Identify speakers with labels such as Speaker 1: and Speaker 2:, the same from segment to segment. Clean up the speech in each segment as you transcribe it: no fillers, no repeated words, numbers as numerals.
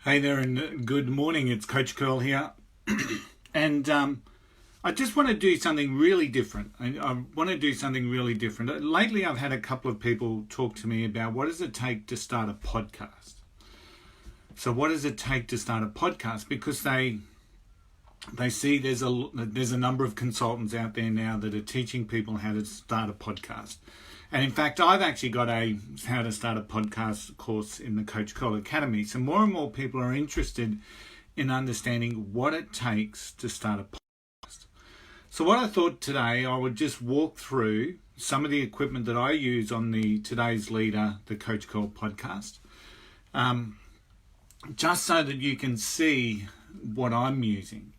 Speaker 1: Hey there and good morning, it's Coach Curl here. and I just want to do something really different. I want to do something really different. Lately I've had a couple of people talk to me about what does it take to start a podcast. So what does it take to start a podcast? Because they see there's a number of consultants out there now that are teaching people how to start a podcast. And in fact, I've actually got a how to start a podcast course in the Coach Curl Academy. So more and more people are interested in understanding what it takes to start a podcast. So what I thought today, I would just walk through some of the equipment that I use on the Today's Leader, the Coach Curl podcast, just so that you can see what I'm using.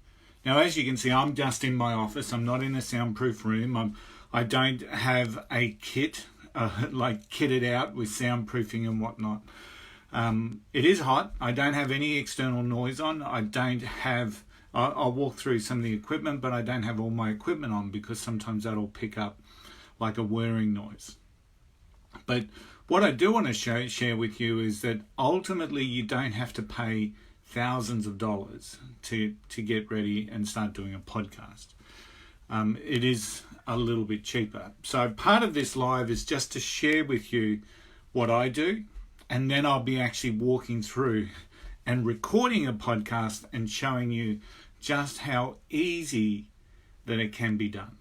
Speaker 1: Now, as you can see, I'm just in my office. I'm not in a soundproof room. I don't have a kit, kitted out with soundproofing and whatnot. It is hot. I don't have any external noise on. I'll walk through some of the equipment, but I don't have all my equipment on because sometimes that'll pick up like a whirring noise. But what I do want to share with you is that ultimately you don't have to pay thousands of dollars to get ready and start doing a podcast. It is a little bit cheaper. So part of this live is just to share with you what I do, and then I'll be actually walking through and recording a podcast and showing you just how easy that it can be done.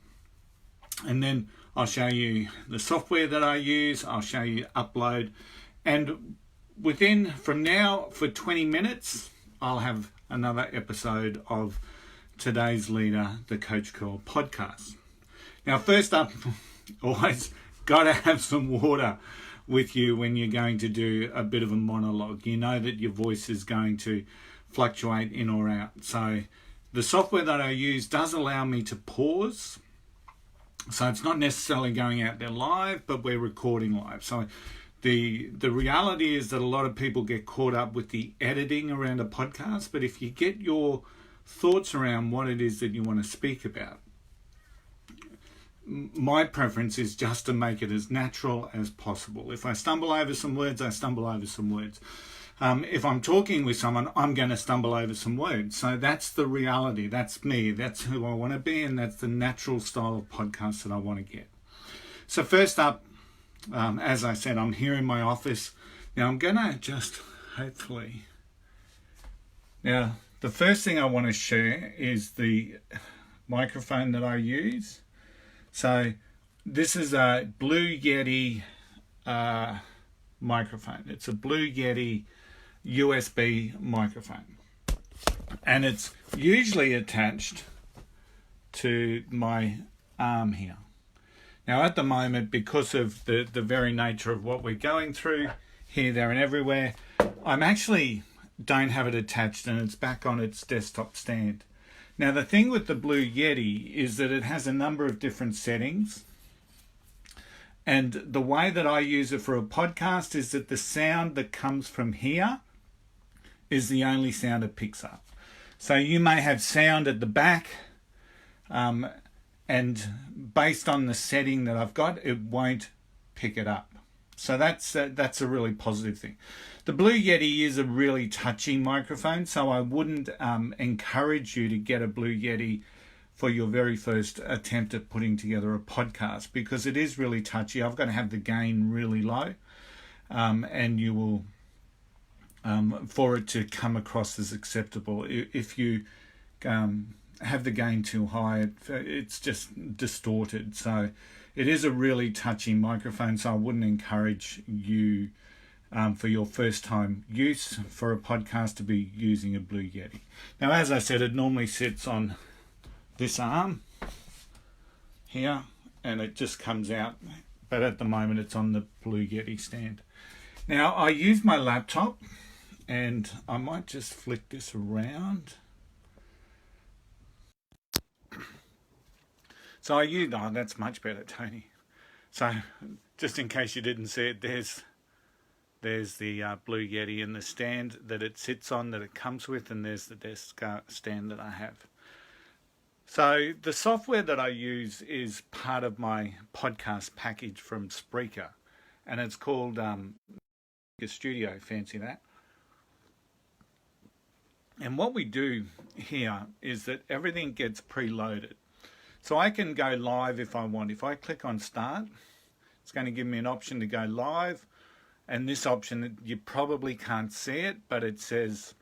Speaker 1: And then I'll show you the software that I use, I'll show you upload, and from now for 20 minutes, I'll have another episode of Today's Leader, the Coach Curl podcast. Now, first up, always got to have some water with you when you're going to do a bit of a monologue. You know that your voice is going to fluctuate in or out. So the software that I use does allow me to pause. So it's not necessarily going out there live, but we're recording live. So the reality is that a lot of people get caught up with the editing around a podcast, but if you get your thoughts around what it is that you want to speak about, my preference is just to make it as natural as possible. If I stumble over some words, I stumble over some words. If I'm talking with someone, I'm going to stumble over some words. So that's the reality. That's me. That's who I want to be, and that's the natural style of podcast that I want to get. So first up, as I said, I'm here in my office. Now I'm going to just hopefully... Now, the first thing I want to share is the microphone that I use. So this is a Blue Yeti microphone. It's a Blue Yeti USB microphone. And it's usually attached to my arm here. Now at the moment, because of the very nature of what we're going through, here, there and everywhere, I'm actually don't have it attached and it's back on its desktop stand. Now the thing with the Blue Yeti is that it has a number of different settings, and the way that I use it for a podcast is that the sound that comes from here is the only sound it picks up. So you may have sound at the back, and based on the setting that I've got, it won't pick it up. So that's a really positive thing. The Blue Yeti is a really touchy microphone, so I wouldn't encourage you to get a Blue Yeti for your very first attempt at putting together a podcast, because it is really touchy. I've got to have the gain really low, and you will, for it to come across as acceptable. If you have the gain too high, it's just distorted. So it is a really touchy microphone, so I wouldn't encourage you for your first time use for a podcast to be using a Blue Yeti. Now, as I said, it normally sits on this arm here and it just comes out, but at the moment it's on the Blue Yeti stand. Now, I use my laptop, and I might just flick this around. So that's much better, Tony. So just in case you didn't see it, there's the Blue Yeti and the stand that it sits on, that it comes with, and there's the desk stand that I have. So the software that I use is part of my podcast package from Spreaker, and it's called Studio. Fancy that. And what we do here is that everything gets preloaded. So I can go live if I want. If I click on start, it's going to give me an option to go live. And this option, you probably can't see it, but it says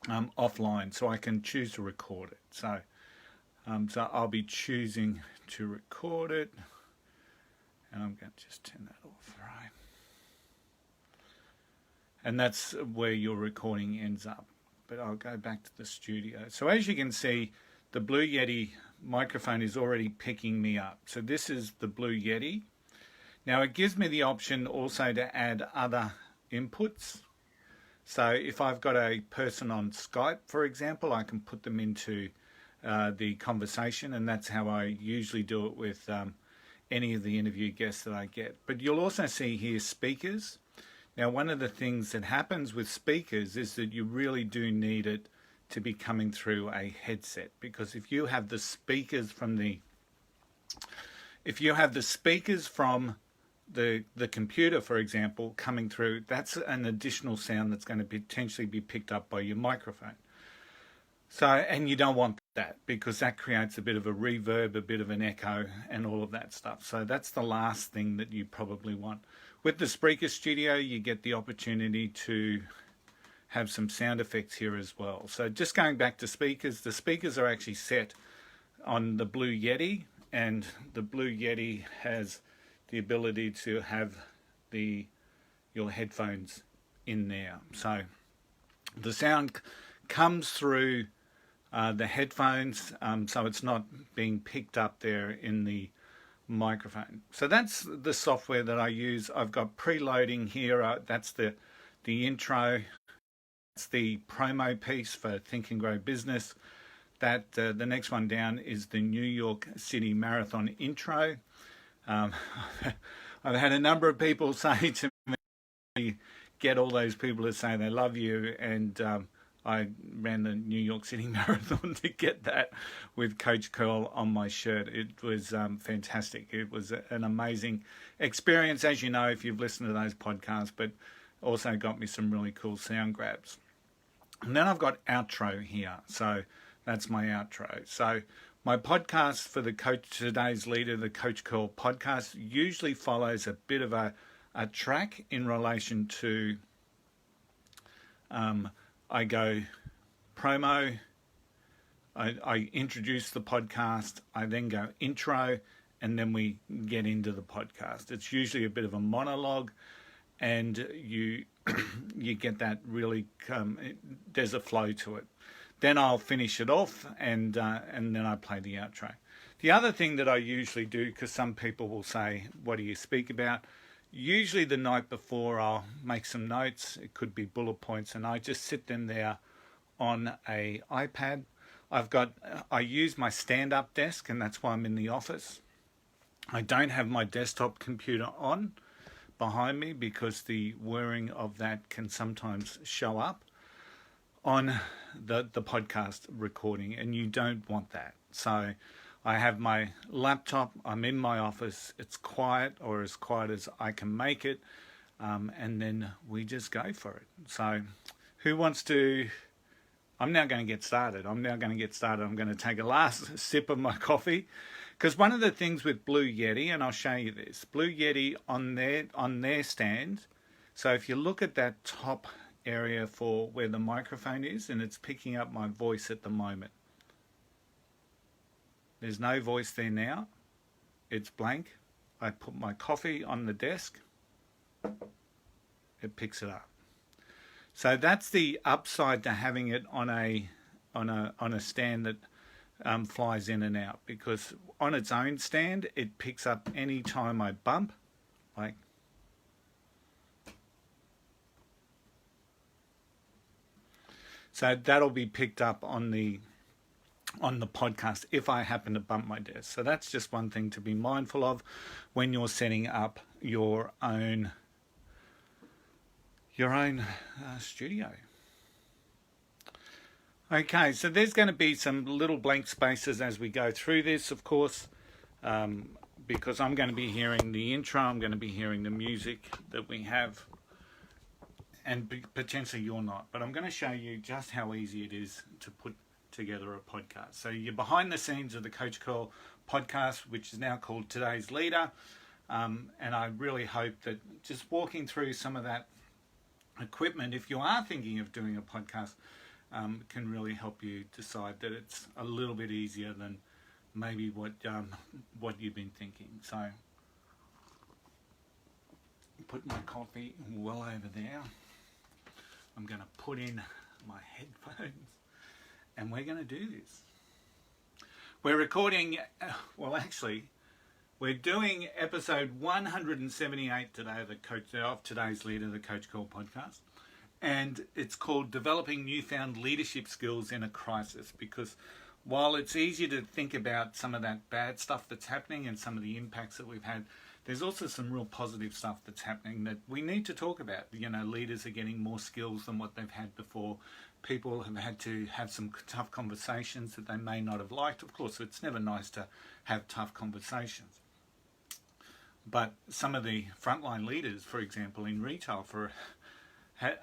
Speaker 1: offline. So I can choose to record it. So I'll be choosing to record it. And I'm going to just turn that off, right? And that's where your recording ends up. But I'll go back to the studio. So as you can see, the Blue Yeti microphone is already picking me up. So this is the Blue Yeti. Now it gives me the option also to add other inputs. So if I've got a person on Skype, for example, I can put them into the conversation, and that's how I usually do it with any of the interview guests that I get. But you'll also see here speakers. Now, one of the things that happens with speakers is that you really do need it to be coming through a headset, because if you have the speakers from the computer, for example, coming through, that's an additional sound that's going to potentially be picked up by your microphone. So, and you don't want that, because that creates a bit of a reverb, a bit of an echo, and all of that stuff. So that's the last thing that you probably want. With the Spreaker Studio, you get the opportunity to have some sound effects here as well. So just going back to speakers, the speakers are actually set on the Blue Yeti, and the Blue Yeti has the ability to have your headphones in there. So the sound comes through the headphones, so it's not being picked up there in the microphone. So that's the software that I use. I've got preloading here. That's the intro. That's the promo piece for Think and Grow Business. That the next one down is the New York City Marathon intro. I've had a number of people say to me, get all those people to say they love you, and I ran the New York City Marathon to get that with Coach Curl on my shirt. It was fantastic. It was an amazing experience, as you know, if you've listened to those podcasts, but also got me some really cool sound grabs. And then I've got outro here. So that's my outro. So my podcast for the Coach Today's Leader, the Coach Curl podcast, usually follows a bit of a track in relation to I go promo, I introduce the podcast, I then go intro, and then we get into the podcast. It's usually a bit of a monologue, and you get that really, there's a flow to it. Then I'll finish it off, and then I play the outro. The other thing that I usually do, because some people will say, what do you speak about? Usually the night before I'll make some notes. It could be bullet points, and I just sit them there on a iPad. I use my stand-up desk, and that's why I'm in the office. I don't have my desktop computer on behind me, because the whirring of that can sometimes show up on the podcast recording, and you don't want that. So I have my laptop, I'm in my office, it's quiet, or as quiet as I can make it, and then we just go for it. So who wants to... I'm now going to get started. I'm going to take a last sip of my coffee, because one of the things with Blue Yeti, and I'll show you this, Blue Yeti on their stand, so if you look at that top area for where the microphone is, and it's picking up my voice at the moment. There's no voice there now. It's blank. I put my coffee on the desk. It picks it up. So that's the upside to having it on a stand that flies in and out, because on its own stand it picks up any time I bump, like so that'll be picked up on the podcast if I happen to bump my desk. So that's just one thing to be mindful of when you're setting up your own studio. Okay, so there's going to be some little blank spaces as we go through this, of course, because I'm going to be hearing the intro, I'm going to be hearing the music that we have, and potentially you're not. But I'm going to show you just how easy it is to put together a podcast. So you're behind the scenes of the Coach Curl podcast, which is now called Today's Leader. And I really hope that just walking through some of that equipment, if you are thinking of doing a podcast, can really help you decide that it's a little bit easier than maybe what you've been thinking. So put my coffee well over there. I'm going to put in my headphones and we're going to do this. We're recording, we're doing episode 178 today of Today's Leader, the Coach Curl podcast. And it's called Developing Newfound Leadership Skills in a Crisis, because while it's easy to think about some of that bad stuff that's happening and some of the impacts that we've had, there's also some real positive stuff that's happening that we need to talk about. You know, leaders are getting more skills than what they've had before. People have had to have some tough conversations that they may not have liked. Of course, it's never nice to have tough conversations. But some of the frontline leaders, for example, in retail,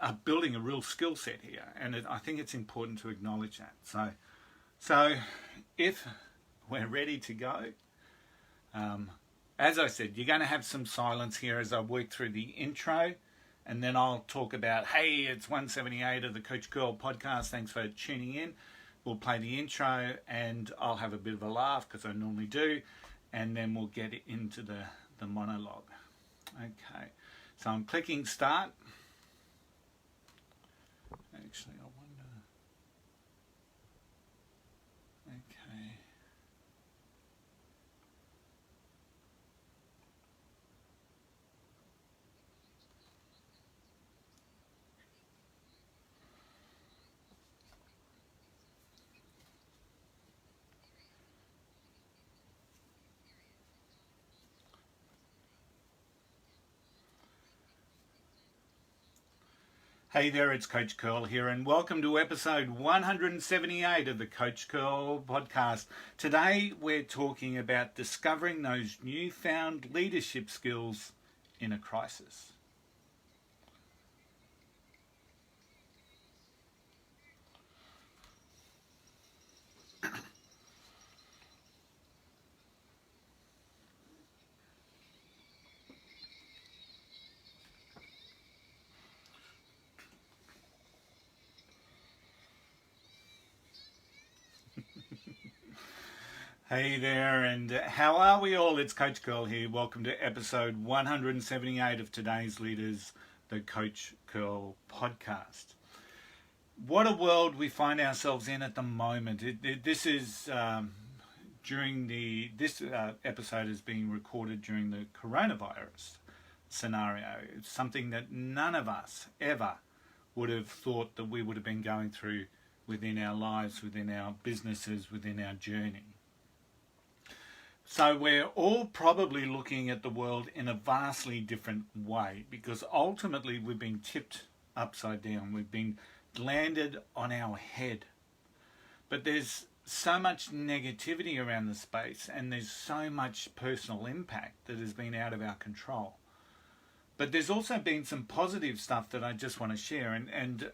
Speaker 1: are building a real skill set here. And I think it's important to acknowledge that. So if we're ready to go, as I said, you're going to have some silence here as I work through the intro, and then I'll talk about, hey, it's 178 of the Coach Curl podcast. Thanks for tuning in. We'll play the intro, and I'll have a bit of a laugh, because I normally do, and then we'll get into the monologue. Okay, so I'm clicking start. Actually, I wonder. Okay. Hey there, it's Coach Curl here, and welcome to episode 178 of the Coach Curl podcast. Today we're talking about discovering those newfound leadership skills in a crisis. Hey there, and how are we all? It's Coach Curl here. Welcome to episode 178 of Today's Leaders, the Coach Curl podcast. What a world we find ourselves in at the moment. This episode is being recorded during the coronavirus scenario. It's something that none of us ever would have thought that we would have been going through within our lives, within our businesses, within our journey. So we're all probably looking at the world in a vastly different way, because ultimately we've been tipped upside down. We've been landed on our head. But there's so much negativity around the space, and there's so much personal impact that has been out of our control. But there's also been some positive stuff that I just want to share, and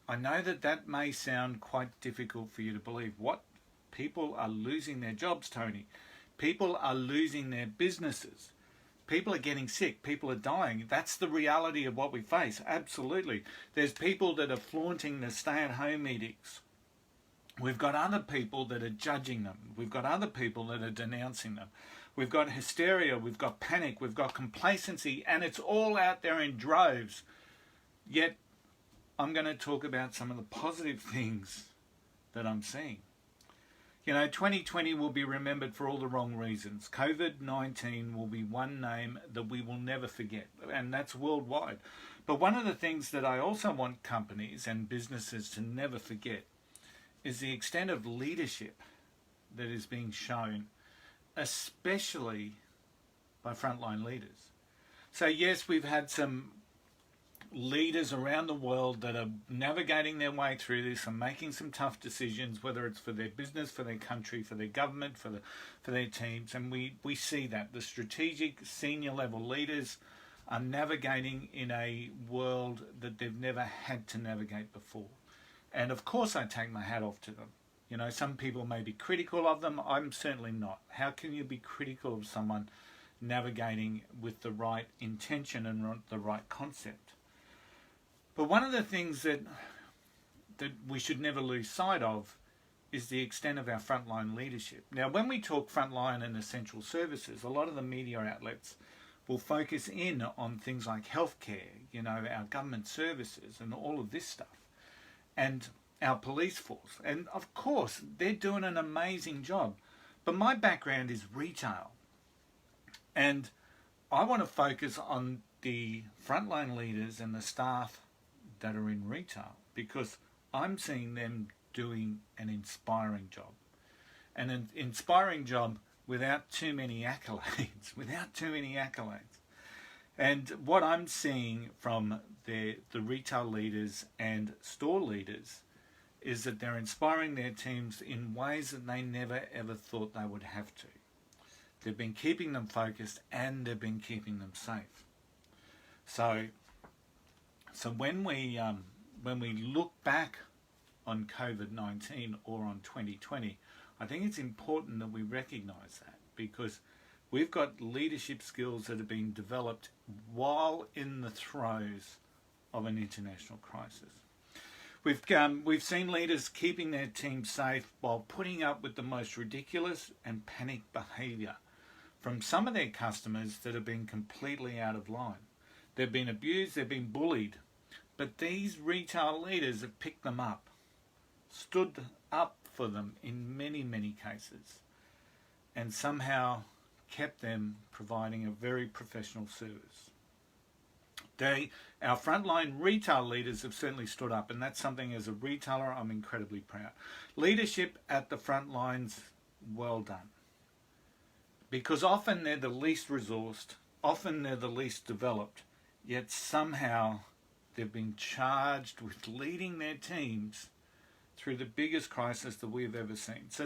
Speaker 1: I know that may sound quite difficult for you to believe. What? People are losing their jobs, Tony. People are losing their businesses. People are getting sick. People are dying. That's the reality of what we face. Absolutely. There's people that are flaunting the stay-at-home edicts. We've got other people that are judging them. We've got other people that are denouncing them. We've got hysteria. We've got panic. We've got complacency. And it's all out there in droves. Yet, I'm going to talk about some of the positive things that I'm seeing. You know, 2020 will be remembered for all the wrong reasons. COVID-19 will be one name that we will never forget, and that's worldwide. But one of the things that I also want companies and businesses to never forget is the extent of leadership that is being shown, especially by frontline leaders. So yes, we've had some leaders around the world that are navigating their way through this and making some tough decisions, whether it's for their business, for their country, for their government, for their teams. And we see that. The strategic senior level leaders are navigating in a world that they've never had to navigate before. And of course I take my hat off to them. You know, some people may be critical of them. I'm certainly not. How can you be critical of someone navigating with the right intention and the right concept? But one of the things that we should never lose sight of is the extent of our frontline leadership. Now, when we talk frontline and essential services, a lot of the media outlets will focus in on things like healthcare, you know, our government services and all of this stuff, and our police force. And of course, they're doing an amazing job. But my background is retail. And I want to focus on the frontline leaders and the staff that are in retail, because I'm seeing them doing an inspiring job. An inspiring job without too many accolades, And what I'm seeing from the retail leaders and store leaders is that they're inspiring their teams in ways that they never ever thought they would have to. They've been keeping them focused and they've been keeping them safe. So when we look back on COVID-19 or on 2020, I think it's important that we recognise that, because we've got leadership skills that have been developed while in the throes of an international crisis. We've seen leaders keeping their team safe while putting up with the most ridiculous and panicked behaviour from some of their customers that have been completely out of line. They've been abused, they've been bullied, but these retail leaders have picked them up, stood up for them in many, many cases, and somehow kept them providing a very professional service. Our frontline retail leaders have certainly stood up, and that's something as a retailer I'm incredibly proud. Leadership at the front lines, well done. Because often they're the least resourced, often they're the least developed, yet somehow they've been charged with leading their teams through the biggest crisis that we've ever seen. So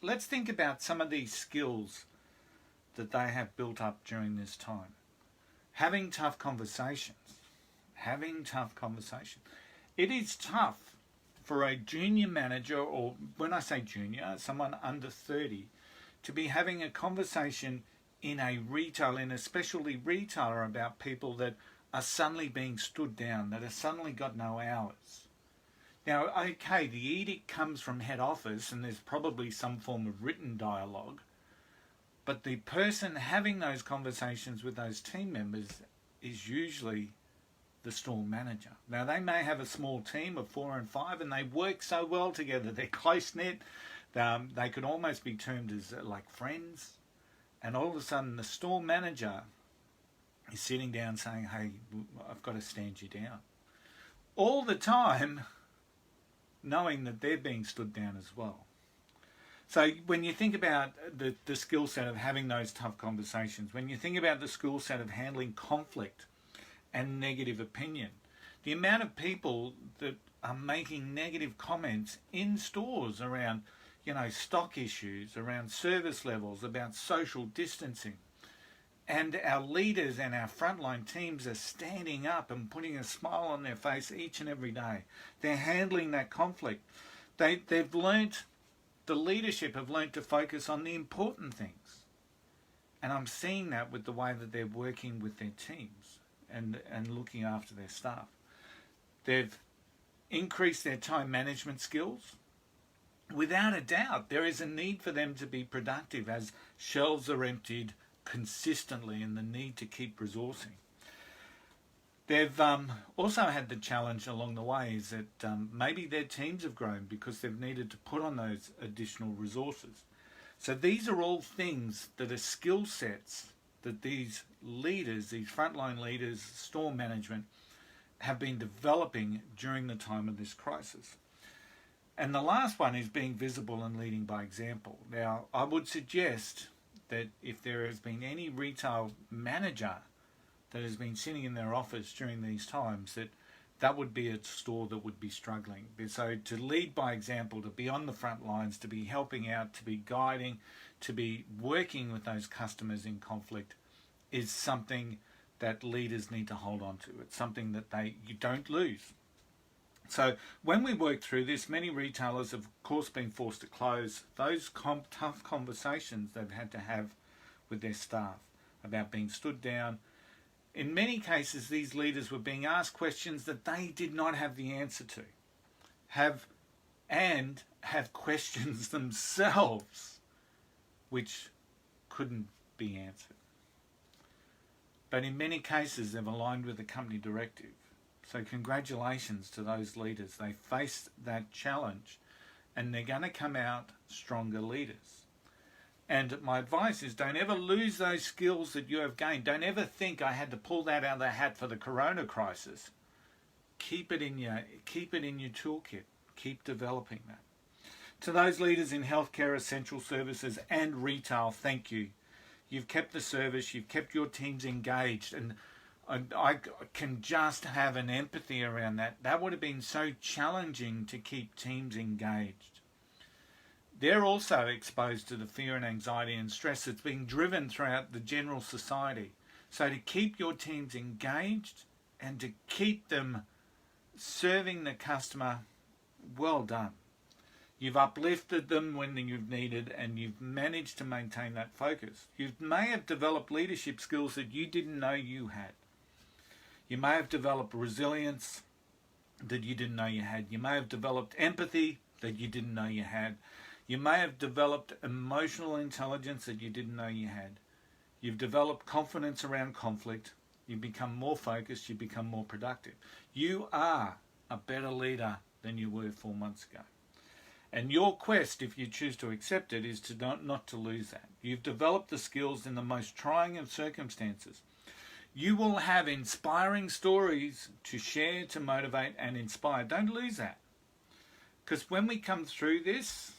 Speaker 1: let's think about some of these skills that they have built up during this time. Having tough conversations. It is tough for a junior manager, or when I say junior, someone under 30, to be having a conversation in a specialty retailer, about people that are suddenly being stood down, that have suddenly got no hours. Now, okay, the edict comes from head office and there's probably some form of written dialogue, but the person having those conversations with those team members is usually the store manager. Now, they may have a small team of 4 and 5 and they work so well together, they're close-knit, they could almost be termed as like friends, and all of a sudden the store manager is sitting down saying, hey, I've got to stand you down. All the time knowing that they're being stood down as well. So when you think about the skill set of having those tough conversations, when you think about the skill set of handling conflict and negative opinion, the amount of people that are making negative comments in stores around, stock issues, around service levels, about social distancing, and our leaders and our frontline teams are standing up and putting a smile on their face each and every day. They're handling that conflict. They've learnt, the leadership have learnt to focus on the important things. And I'm seeing that with the way that they're working with their teams and looking after their staff. They've increased their time management skills. Without a doubt, there is a need for them to be productive as shelves are emptied consistently and the need to keep resourcing. They've also had the challenge along the way is that maybe their teams have grown because they've needed to put on those additional resources. So these are all things that are skill sets that these leaders, these frontline leaders, store management, have been developing during the time of this crisis. And the last one is being visible and leading by example. Now, I would suggest that if there has been any retail manager that has been sitting in their office during these times, that would be a store that would be struggling. So to lead by example, to be on the front lines, to be helping out, to be guiding, to be working with those customers in conflict is something that leaders need to hold on to. It's something that you don't lose. So when we work through this, many retailers have, of course, been forced to close. Those tough conversations they've had to have with their staff about being stood down. In many cases, these leaders were being asked questions that they did not have the answer to. Have questions themselves which couldn't be answered. But in many cases, they've aligned with the company directive. So congratulations to those leaders. They faced that challenge and they're going to come out stronger leaders. And my advice is, don't ever lose those skills that you have gained. Don't ever think I had to pull that out of the hat for the corona crisis. Keep it in your toolkit. Keep developing that. To those leaders in healthcare, essential services and retail, thank you. You've kept the service, you've kept your teams engaged, and I can just have an empathy around that. That would have been so challenging to keep teams engaged. They're also exposed to the fear and anxiety and stress that's being driven throughout the general society. So to keep your teams engaged and to keep them serving the customer, well done. You've uplifted them when you've needed, and you've managed to maintain that focus. You may have developed leadership skills that you didn't know you had. You may have developed resilience that you didn't know you had. You may have developed empathy that you didn't know you had. You may have developed emotional intelligence that you didn't know you had. You've developed confidence around conflict. You've become more focused. You've become more productive. You are a better leader than you were 4 months ago. And your quest, if you choose to accept it, is to not to lose that. You've developed the skills in the most trying of circumstances. You will have inspiring stories to share, to motivate and inspire. Don't lose that. Because when we come through this,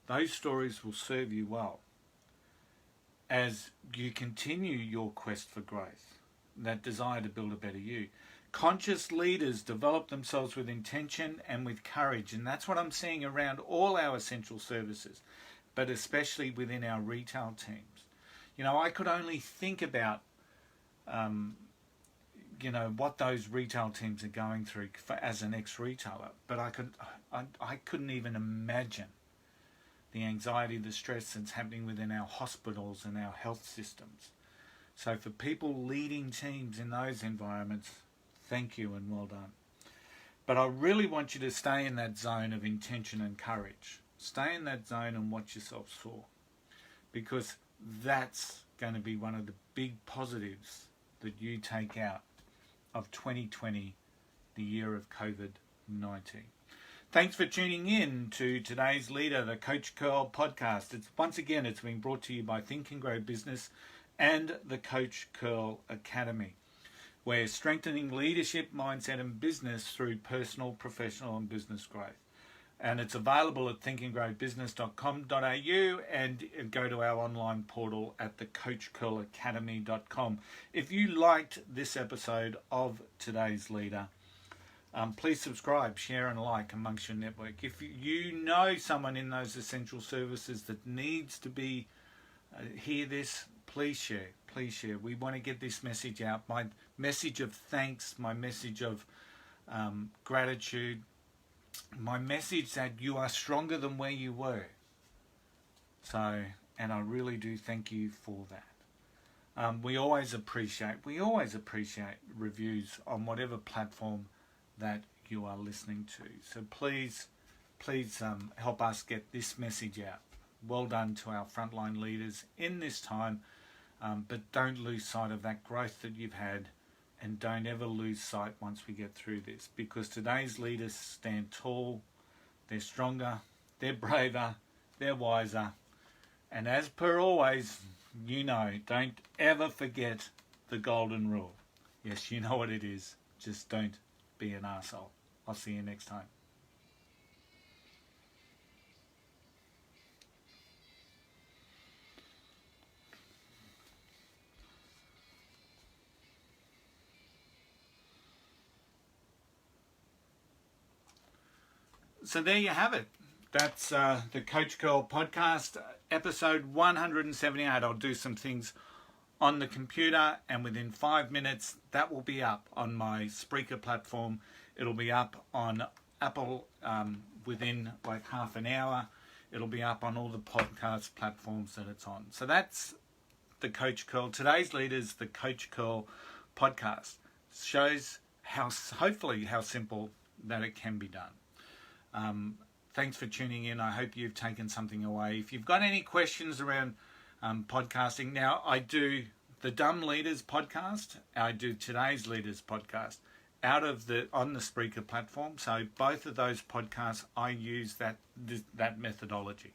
Speaker 1: those stories will serve you well as you continue your quest for growth, that desire to build a better you. Conscious leaders develop themselves with intention and with courage, and that's what I'm seeing around all our essential services, but especially within our retail teams. You know, I could only think about, what those retail teams are going through as an ex-retailer, but I couldn't even imagine the anxiety, the stress that's happening within our hospitals and our health systems. So for people leading teams in those environments, thank you and well done. But I really want you to stay in that zone of intention and courage. Stay in that zone and watch yourself soar. Because that's going to be one of the big positives that you take out of 2020, the year of COVID-19. Thanks for tuning in to today's Leader, the Coach Curl podcast. It's been brought to you by Think and Grow Business and the Coach Curl Academy. We're strengthening leadership, mindset and business through personal, professional and business growth. And it's available at thinkandgrowbusiness.com.au and go to our online portal at thecoachcurlacademy.com. If you liked this episode of today's Leader, please subscribe, share and like amongst your network. If you know someone in those essential services that needs to hear this, please share. We want to get this message out. My message of thanks, my message of gratitude, my message that you are stronger than where you were. So, and I really do thank you for that. We always appreciate reviews on whatever platform that you are listening to. So please help us get this message out. Well done to our frontline leaders in this time. But don't lose sight of that growth that you've had, and don't ever lose sight once we get through this, because today's leaders stand tall, they're stronger, they're braver, they're wiser, and as per always, don't ever forget the golden rule. Yes, you know what it is, just don't be an arsehole. I'll see you next time. So there you have it. That's the Coach Curl podcast, episode 178. I'll do some things on the computer, and within 5 minutes that will be up on my Spreaker platform. It'll be up on Apple within like half an hour. It'll be up on all the podcast platforms that it's on. So that's the Coach Curl. Today's Leaders, the Coach Curl podcast, shows hopefully how simple that it can be done. Thanks for tuning in. I hope you've taken something away. If you've got any questions around podcasting, now I do the Dumb Leaders podcast. I do today's Leaders podcast on the Spreaker platform. So both of those podcasts, I use that methodology.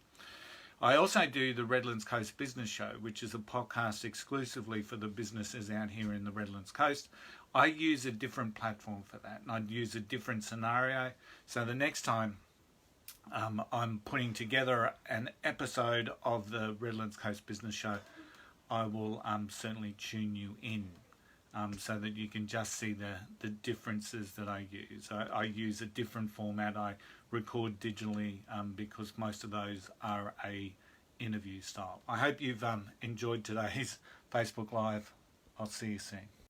Speaker 1: I also do the Redlands Coast Business Show, which is a podcast exclusively for the businesses out here in the Redlands Coast. I use a different platform for that, and I'd use a different scenario. So the next time I'm putting together an episode of the Redlands Coast Business Show, I will certainly tune you in so that you can just see the differences that I use. I use a different format. I record digitally because most of those are a interview style. I hope you've enjoyed today's Facebook Live. I'll see you soon.